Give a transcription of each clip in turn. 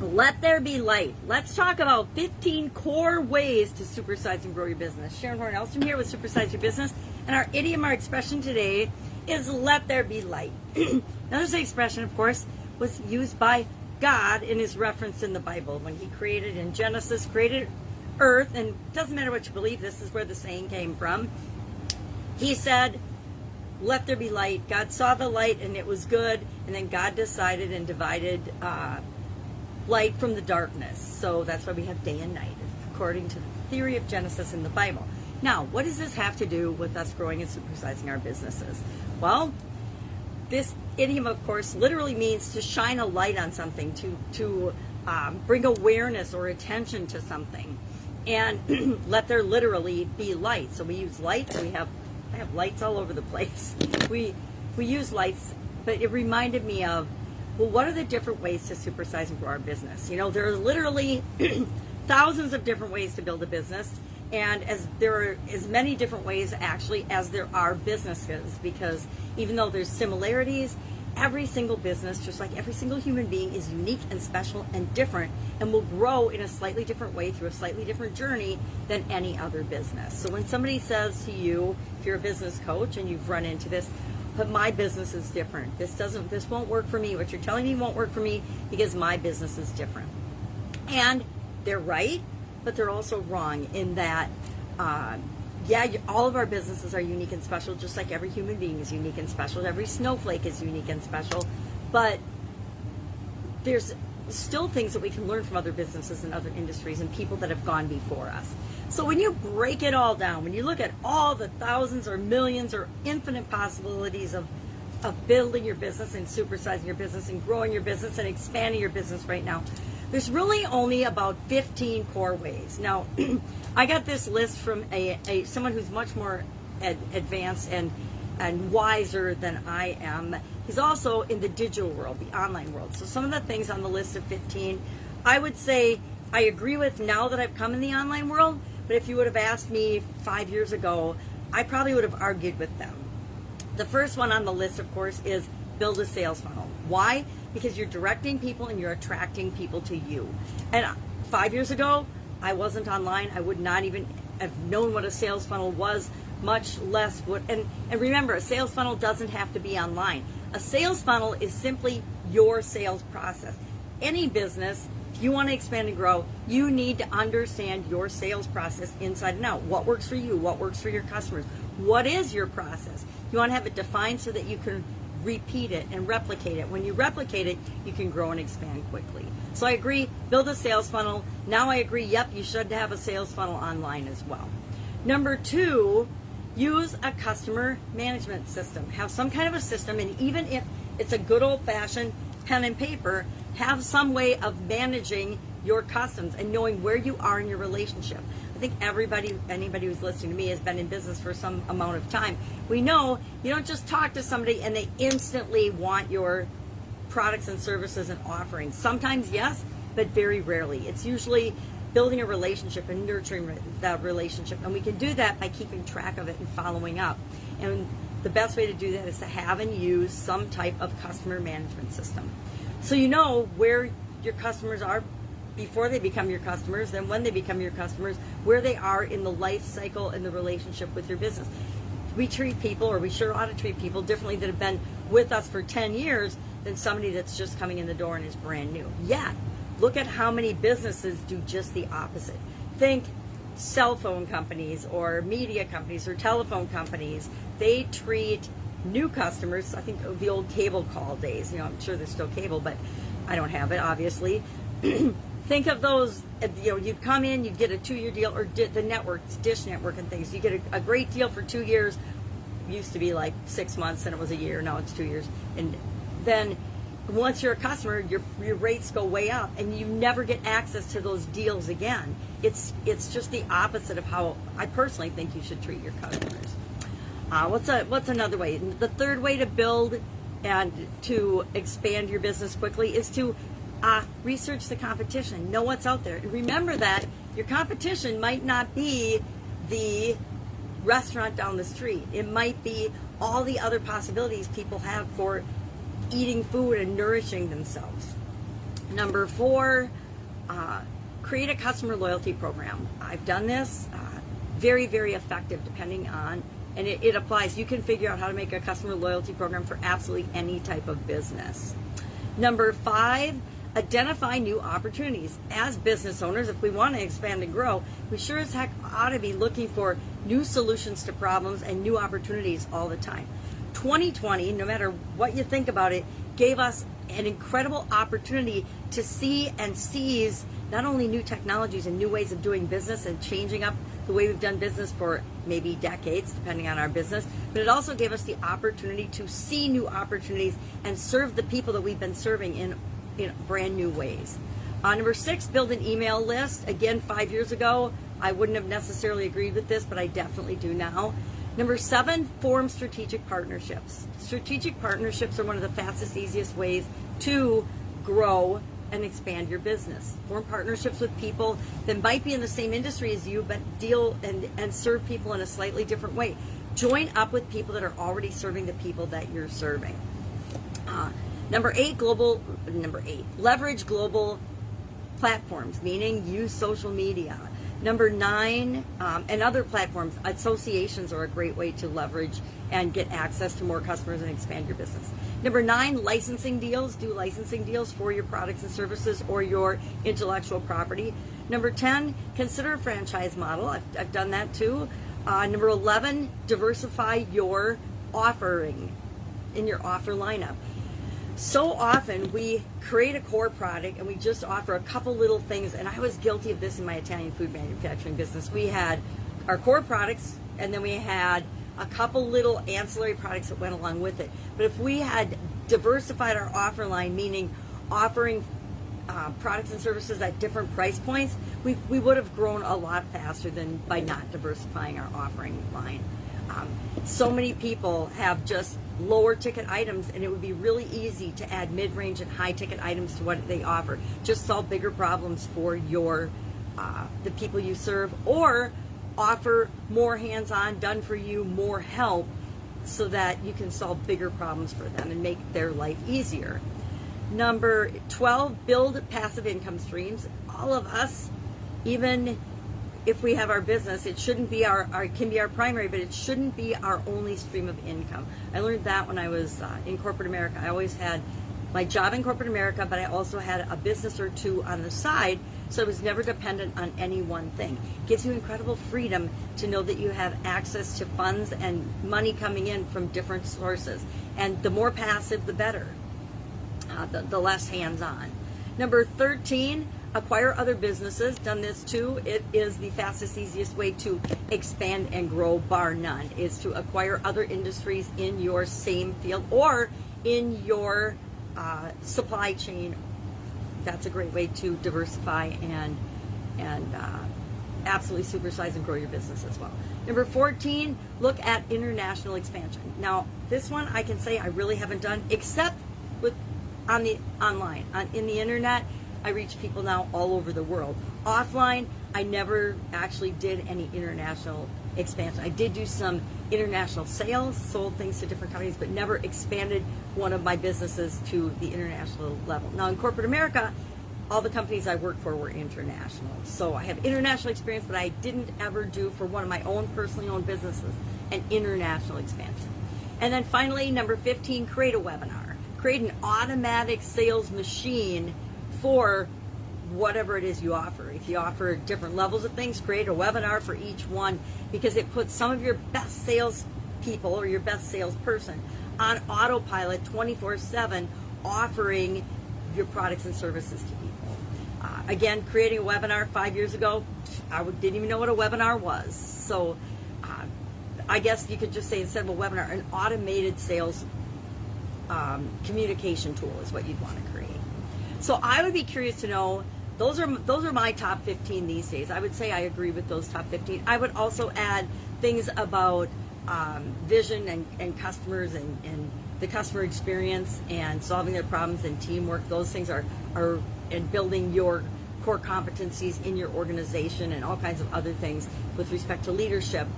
Let there be light. Let's talk about 15 core ways to supersize and grow your business. Sharon Horne-Ellstrom here with Supersize Your Business, and our idiom, our expression today is let there be light. Now, this expression, of course, was used by God in his reference in the Bible when he created in Genesis, created earth, and it doesn't matter what you believe, this is where the saying came from. He said, let there be light. God saw the light and it was good, and then God decided and divided light from the darkness. So that's why we have day and night, according to the theory of Genesis in the Bible. Now, what does this have to do with us growing and supersizing our businesses? Well, this idiom, of course, literally means to shine a light on something, to bring awareness or attention to something, and let there literally be light. So we use lights. I have lights all over the place. We use lights, but it reminded me of, well, what are the different ways to supersize and grow our business? You know, there are literally thousands of different ways to build a business, and as there are as many different ways actually as there are businesses, because even though there's similarities, every single business, just like every single human being, is unique and special and different, and will grow in a slightly different way through a slightly different journey than any other business. So when somebody says to you, if you're a business coach and you've run into this, but my business is different, this won't work for me, what you're telling me won't work for me because my business is different. And they're right, but they're also wrong in that all of our businesses are unique and special, just like every human being is unique and special. Every snowflake is unique and special. But there's still things that we can learn from other businesses and other industries and people that have gone before us. So when you break it all down, when you look at all the thousands or millions or infinite possibilities of building your business and supersizing your business and growing your business and expanding your business right now, there's really only about 15 core ways. Now, I got this list from someone who's much more advanced and wiser than I am. He's also in the digital world, the online world. So some of the things on the list of 15, I would say I agree with now that I've come in the online world, but if you would have asked me 5 years ago, I probably would have argued with them. The first one on the list, of course, is build a sales funnel. Why? Because you're directing people and you're attracting people to you. And 5 years ago, I wasn't online. I would not even have known what a sales funnel was, much less what. And remember, a sales funnel doesn't have to be online. A sales funnel is simply your sales process. Any business, if you want to expand and grow, you need to understand your sales process inside and out. What works for you? What works for your customers? What is your process? You want to have it defined so that you can repeat it and replicate it. When you replicate it, you can grow and expand quickly. So I agree, build a sales funnel. Now I agree, yep, you should have a sales funnel online as well. Number 2, use a customer management system. Have some kind of a system, and even if it's a good old-fashioned pen and paper, have some way of managing your customers and knowing where you are in your relationship. I think anybody who's listening to me has been in business for some amount of time. We know you don't just talk to somebody and they instantly want your products and services and offerings. Sometimes yes, but very rarely. It's usually building a relationship and nurturing that relationship, and we can do that by keeping track of it and following up. And the best way to do that is to have and use some type of customer management system, so you know where your customers are before they become your customers, then when they become your customers, where they are in the life cycle and the relationship with your business. We treat people, or we sure ought to treat people differently that have been with us for 10 years than somebody that's just coming in the door and is brand new. Yeah, look at how many businesses do just the opposite. Think cell phone companies or media companies or telephone companies. They treat new customers, I think of the old cable call days, I'm sure there's still cable, but I don't have it, obviously. Think of those, you'd come in, you'd get a 2-year deal, or the networks, Dish Network and things. You get a great deal for 2 years. Used to be like 6 months, and it was a year. Now it's 2 years. And then once you're a customer, your rates go way up, and you never get access to those deals again. It's just the opposite of how I personally think you should treat your customers. What's another way? The third way to build and to expand your business quickly is to research the competition. Know what's out there. And remember that your competition might not be the restaurant down the street. It might be all the other possibilities people have for eating food and nourishing themselves. Number 4, create a customer loyalty program. I've done this, very, very effective depending on, and it applies. You can figure out how to make a customer loyalty program for absolutely any type of business. Number 5, identify new opportunities. As business owners, if we want to expand and grow, we sure as heck ought to be looking for new solutions to problems and new opportunities all the time. 2020, no matter what you think about it, gave us an incredible opportunity to see and seize not only new technologies and new ways of doing business and changing up the way we've done business for maybe decades, depending on our business, but it also gave us the opportunity to see new opportunities and serve the people that we've been serving in brand new ways. Number 6, build an email list. Again, 5 years ago, I wouldn't have necessarily agreed with this, but I definitely do now. Number 7, form strategic partnerships. Strategic partnerships are one of the fastest, easiest ways to grow and expand your business. Form partnerships with people that might be in the same industry as you, but deal and serve people in a slightly different way. Join up with people that are already serving the people that you're serving. Number 8, leverage global platforms, meaning use social media. Number 9, and other platforms, associations are a great way to leverage and get access to more customers and expand your business. Number 9, licensing deals. Do licensing deals for your products and services or your intellectual property. Number 10, consider a franchise model. I've done that too. Number 11, diversify your offering in your offer lineup. So often we create a core product and we just offer a couple little things, and I was guilty of this in my Italian food manufacturing business. We had our core products and then we had a couple little ancillary products that went along with it. But if we had diversified our offer line, meaning offering products and services at different price points, we would have grown a lot faster than by not diversifying our offering line. So many people have just lower ticket items, and it would be really easy to add mid-range and high ticket items to what they offer. Just solve bigger problems for your the people you serve, or offer more hands-on, done for you, more help, so that you can solve bigger problems for them and make their life easier. Number 12, build passive income streams. All of us, even if we have our business, it shouldn't be our can be our primary, but it shouldn't be our only stream of income. I learned that when I was in corporate America. I always had my job in corporate America, but I also had a business or two on the side, so I was never dependent on any one thing. It gives you incredible freedom to know that you have access to funds and money coming in from different sources. And the more passive, the better. The less hands-on. Number 13, acquire other businesses. Done this too. It is the fastest, easiest way to expand and grow, bar none, is to acquire other industries in your same field or in your supply chain. That's a great way to diversify and absolutely supersize and grow your business as well. Number 14, look at international expansion. Now, this one I can say I really haven't done, except with on the online, in the internet. I reach people now all over the world. Offline, I never actually did any international expansion. I did do some international sales, sold things to different companies, but never expanded one of my businesses to the international level. Now, in corporate America, all the companies I worked for were international. So I have international experience, but I didn't ever do, for one of my own personally owned businesses, an international expansion. And then finally, number 15, create a webinar. Create an automatic sales machine for whatever it is you offer. If you offer different levels of things, create a webinar for each one, because it puts some of your best sales people or your best salesperson on autopilot 24/7, offering your products and services to people. Again, creating a webinar 5 years ago, I didn't even know what a webinar was. So I guess you could just say, instead of a webinar, an automated sales communication tool is what you'd want to create. So I would be curious to know, those are my top 15 these days. I would say I agree with those top 15. I would also add things about vision and customers and the customer experience and solving their problems and teamwork. Those things are and building your core competencies in your organization and all kinds of other things with respect to leadership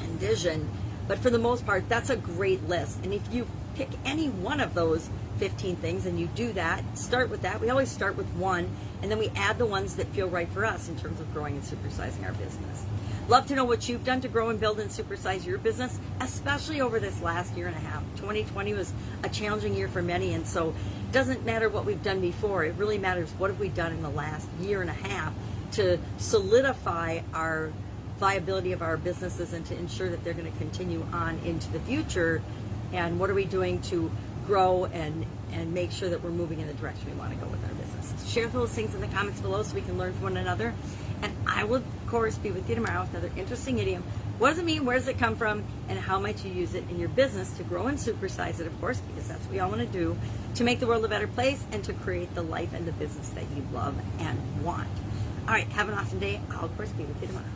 and vision. But for the most part, that's a great list. And if you pick any one of those, 15 things, and you do that. Start with that. We always start with one, and then we add the ones that feel right for us in terms of growing and supersizing our business. Love to know what you've done to grow and build and supersize your business, especially over this last year and a half. 2020 was a challenging year for many, and so it doesn't matter what we've done before. It really matters what have we done in the last year and a half to solidify our viability of our businesses and to ensure that they're going to continue on into the future. And what are we doing to grow and make sure that we're moving in the direction we want to go with our business? Share those things in the comments below so we can learn from one another. And I will, of course, be with you tomorrow with another interesting idiom. What does it mean? Where does it come from? And how might you use it in your business to grow and supersize it, of course, because that's what we all want to do, to make the world a better place and to create the life and the business that you love and want. All right, have an awesome day. I'll, of course, be with you tomorrow.